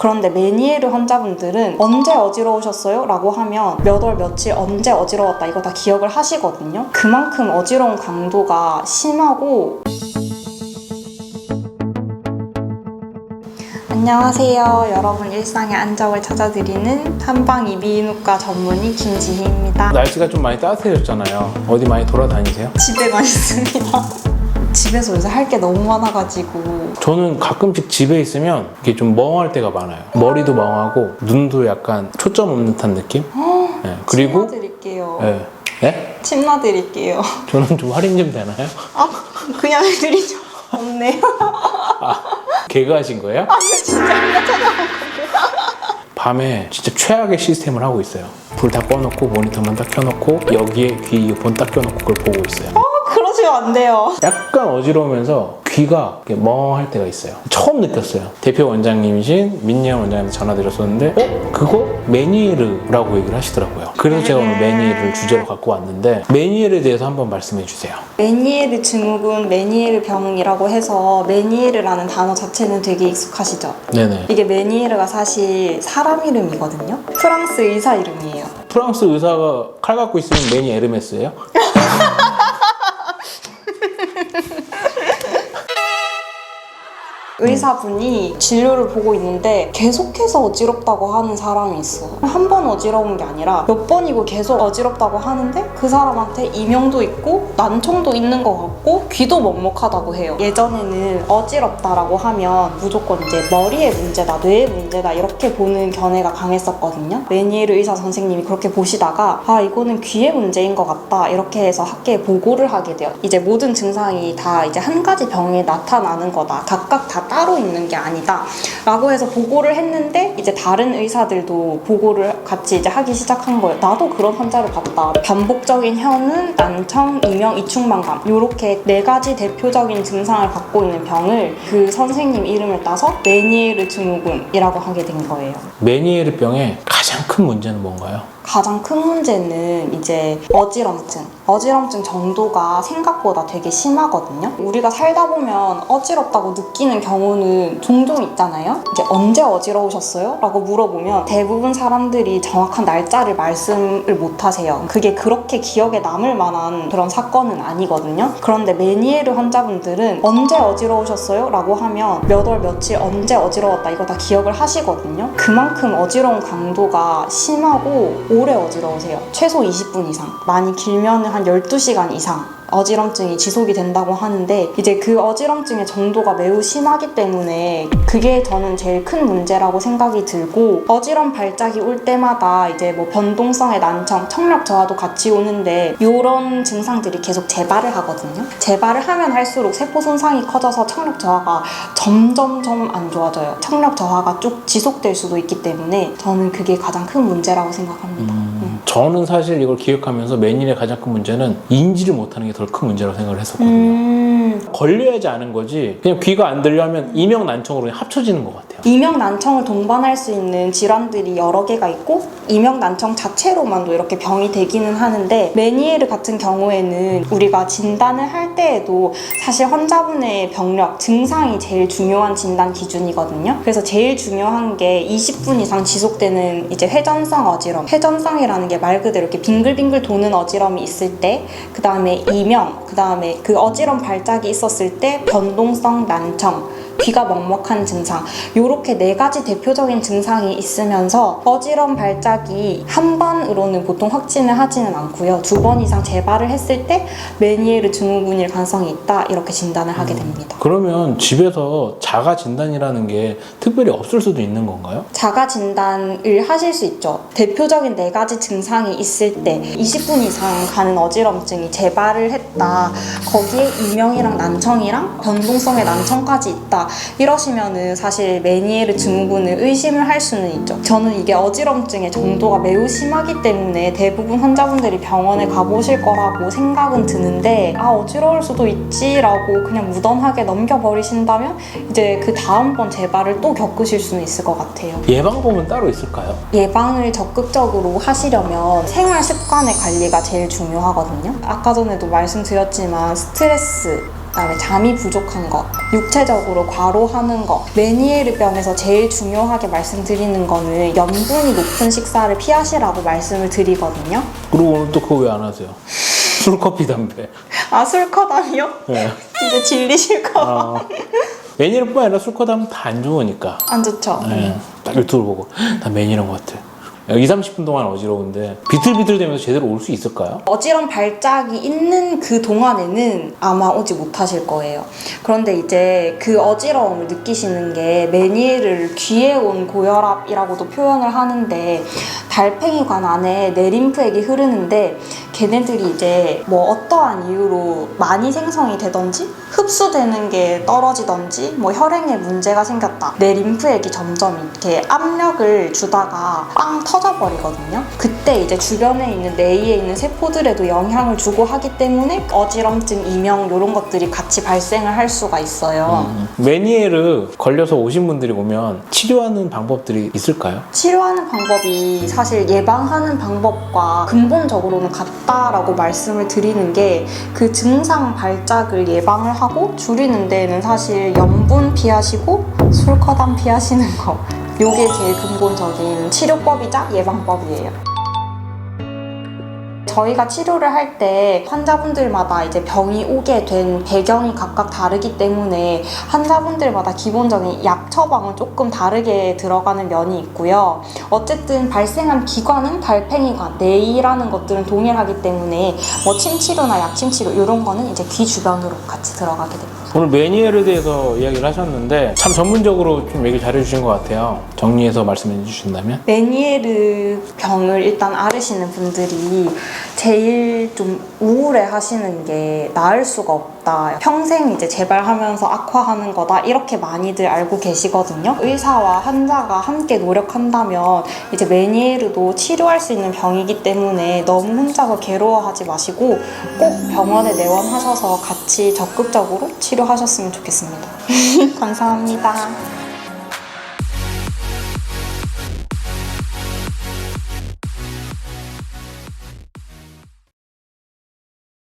그런데 메니에르 환자분들은 언제 어지러우셨어요? 라고 하면 몇 월 며칠 언제 어지러웠다 이거 다 기억을 하시거든요. 그만큼 어지러운 강도가 심하고. 안녕하세요. 여러분 일상의 안정을 찾아드리는 한방 이비인후과 전문의 김지희입니다. 날씨가 좀 많이 따뜻해졌잖아요. 어디 많이 돌아다니세요? 집에만 있습니다. 집에서 요새 할 게 너무 많아가지고. 저는 가끔씩 집에 있으면 이게 좀 멍할 때가 많아요. 머리도 멍하고 눈도 약간 초점 없는 듯한 느낌? 네. 그리고 침 놔드릴게요. 네. 네? 침 놔드릴게요. 저는 좀 할인 좀 되나요? 아, 그냥 해드리죠. 없네요. 개그하신 거예요? 아니 진짜 찾아온 건데. 밤에 진짜 최악의 시스템을 하고 있어요. 불 다 꺼놓고 모니터만 딱 켜놓고 여기에 귀 이어폰 딱 껴놓고 그걸 보고 있어요. 그러시면 안 돼요. 약간 어지러우면서 귀가 이렇게 멍할 때가 있어요. 처음 느꼈어요. 대표 원장님이신 민니아 원장님한테 전화드렸었는데 그거 메니에르라고 얘기를 하시더라고요. 그래서 제가 오늘 메니에르를 주제로 갖고 왔는데 메니에르에 대해서 한번 말씀해 주세요. 메니에르 증후군, 메니에르 병이라고 해서 메니에르라는 단어 자체는 되게 익숙하시죠? 네네. 이게 메니에르가 사실 사람 이름이거든요. 프랑스 의사 이름이에요. 프랑스 의사가 칼 갖고 있으면 메니 에르메스예요? 의사분이 진료를 보고 있는데 계속해서 어지럽다고 하는 사람이 있어. 한 번 어지러운 게 아니라 몇 번이고 계속 어지럽다고 하는데 그 사람한테 이명도 있고 난청도 있는 것 같고 귀도 먹먹하다고 해요. 예전에는 어지럽다라고 하면 무조건 이제 머리의 문제다, 뇌의 문제다 이렇게 보는 견해가 강했었거든요. 메니에르 의사 선생님이 그렇게 보시다가 이거는 귀의 문제인 것 같다 이렇게 해서 학계에 보고를 하게 돼요. 이제 모든 증상이 다 이제 한 가지 병에 나타나는 거다. 각각 다 따로 있는 게 아니다 라고 해서 보고를 했는데 이제 다른 의사들도 보고를 같이 이제 하기 시작한 거예요. 나도 그런 환자를 봤다. 반복적인 현운, 난청, 이명, 이충만감 이렇게 4가지 대표적인 증상을 갖고 있는 병을 그 선생님 이름을 따서 메니에르 증후군이라고 하게 된 거예요. 메니에르 병의 가장 큰 문제는 뭔가요? 가장 큰 문제는 이제 어지럼증 정도가 생각보다 되게 심하거든요. 우리가 살다 보면 어지럽다고 느끼는 경우는 종종 있잖아요. 이제 언제 어지러우셨어요? 라고 물어보면 대부분 사람들이 정확한 날짜를 말씀을 못 하세요. 그게 그렇게 기억에 남을 만한 그런 사건은 아니거든요. 그런데 메니에르 환자분들은 언제 어지러우셨어요? 라고 하면 몇 월 며칠 언제 어지러웠다 이거 다 기억을 하시거든요. 그만큼 어지러운 강도가 심하고 오래 어지러우세요. 최소 20분 이상, 많이 길면 한 12시간 이상 어지럼증이 지속이 된다고 하는데 이제 그 어지럼증의 정도가 매우 심하기 때문에 그게 저는 제일 큰 문제라고 생각이 들고, 어지럼 발작이 올 때마다 이제 뭐 변동성의 난청, 청력 저하도 같이 오는데 이런 증상들이 계속 재발을 하거든요. 재발을 하면 할수록 세포 손상이 커져서 청력 저하가 점점점 안 좋아져요. 청력 저하가 쭉 지속될 수도 있기 때문에 저는 그게 가장 큰 문제라고 생각합니다. 저는 사실 이걸 기억하면서 메니에르의 가장 큰 문제는 인지를 못하는 게 더 큰 문제라고 생각을 했었거든요. 걸려야지 아는 거지 그냥 귀가 안 들려 하면 이명 난청으로 그냥 합쳐지는 것 같아요. 이명 난청을 동반할 수 있는 질환들이 여러 개가 있고 이명 난청 자체로만도 이렇게 병이 되기는 하는데, 메니에르 같은 경우에는 우리가 진단을 할 때에도 사실 환자분의 병력, 증상이 제일 중요한 진단 기준이거든요. 그래서 제일 중요한 게 20분 이상 지속되는 이제 회전성 어지럼, 회전성이라는 게 말 그대로 이렇게 빙글빙글 도는 어지럼이 있을 때, 그 다음에 이명, 그 다음에 그 어지럼 발작이 있었을 때 변동성 난청, 귀가 먹먹한 증상, 요렇게 4가지 대표적인 증상이 있으면서 어지럼 발작이 한 번으로는 보통 확진을 하지는 않고요. 2번 이상 재발을 했을 때 메니에르 증후군일 가능성이 있다 이렇게 진단을 하게 됩니다. 그러면 집에서 자가 진단이라는 게 특별히 없을 수도 있는 건가요? 자가 진단을 하실 수 있죠. 대표적인 4가지 증상이 있을 때 20분 이상 가는 어지럼증이 재발을 했다, 거기에 이명이랑 난청이랑 변동성의 난청까지 있다 이러시면은 사실 메니에르 증후군을 의심을 할 수는 있죠. 저는 이게 어지럼증의 정도가 매우 심하기 때문에 대부분 환자분들이 병원에 가보실 거라고 생각은 드는데, 어지러울 수도 있지라고 그냥 무던하게 넘겨버리신다면 이제 그 다음번 재발을 또 겪으실 수는 있을 것 같아요. 예방법은 따로 있을까요? 예방을 적극적으로 하시려면 생활 습관의 관리가 제일 중요하거든요. 아까 전에도 말씀드렸지만 스트레스, 그다음에 잠이 부족한 것, 육체적으로 과로하는 것. 메니에르병에서 제일 중요하게 말씀드리는 거는 염분이 높은 식사를 피하시라고 말씀을 드리거든요. 그리고 오늘 또 그거 왜 안 하세요? 술, 커피, 담배. 아, 술커담이요? 네. 이제 질리실까 봐. 메니에르뿐만 아니라 술, 커피 하면 다 안 좋으니까. 안 좋죠? 네. 딱 유튜브를 보고 나 메니에르인 것 같아. 2, 30분 동안 어지러운데 비틀비틀 되면서 제대로 올 수 있을까요? 어지러운 발작이 있는 그 동안에는 아마 오지 못하실 거예요. 그런데 이제 그 어지러움을 느끼시는 게 메니에르를 귀에 온 고혈압이라고도 표현을 하는데 달팽이관 안에 내림프액이 흐르는데 걔네들이 이제 뭐 어떠한 이유로 많이 생성이 되던지 흡수되는 게 떨어지던지 뭐 혈행에 문제가 생겼다. 내 림프액이 점점 이렇게 압력을 주다가 빵 터져버리거든요. 그때 이제 주변에 있는 내위에 있는 세포들에도 영향을 주고 하기 때문에 어지럼증, 이명 이런 것들이 같이 발생을 할 수가 있어요. 메니에르 걸려서 오신 분들이 오면 치료하는 방법들이 있을까요? 치료하는 방법이 사실 예방하는 방법과 근본적으로는 같다라고 말씀을 드리는 게 그 증상 발작을 예방을 하고 줄이는 데에는 사실 염분 피하시고 술커담 피하시는 거 요게 제일 근본적인 치료법이자 예방법이에요. 저희가 치료를 할 때 환자분들마다 이제 병이 오게 된 배경이 각각 다르기 때문에 환자분들마다 기본적인 약 처방은 조금 다르게 들어가는 면이 있고요. 어쨌든 발생한 기관은 달팽이관, 내이라는 것들은 동일하기 때문에 뭐 침치료나 약침치료 이런 거는 이제 귀 주변으로 같이 들어가게 됩니다. 오늘 메니에르에 대해서 이야기를 하셨는데 참 전문적으로 좀 얘기 잘해주신 것 같아요. 정리해서 말씀해 주신다면? 메니에르 병을 일단 앓으시는 분들이 제일 좀 우울해 하시는 게 나을 수가 없다. 평생 이제 재발하면서 악화하는 거다. 이렇게 많이들 알고 계시거든요. 의사와 환자가 함께 노력한다면 이제 메니에르도 치료할 수 있는 병이기 때문에 너무 혼자서 괴로워하지 마시고 꼭 병원에 내원하셔서 같이 적극적으로 치료하셨으면 좋겠습니다. 감사합니다.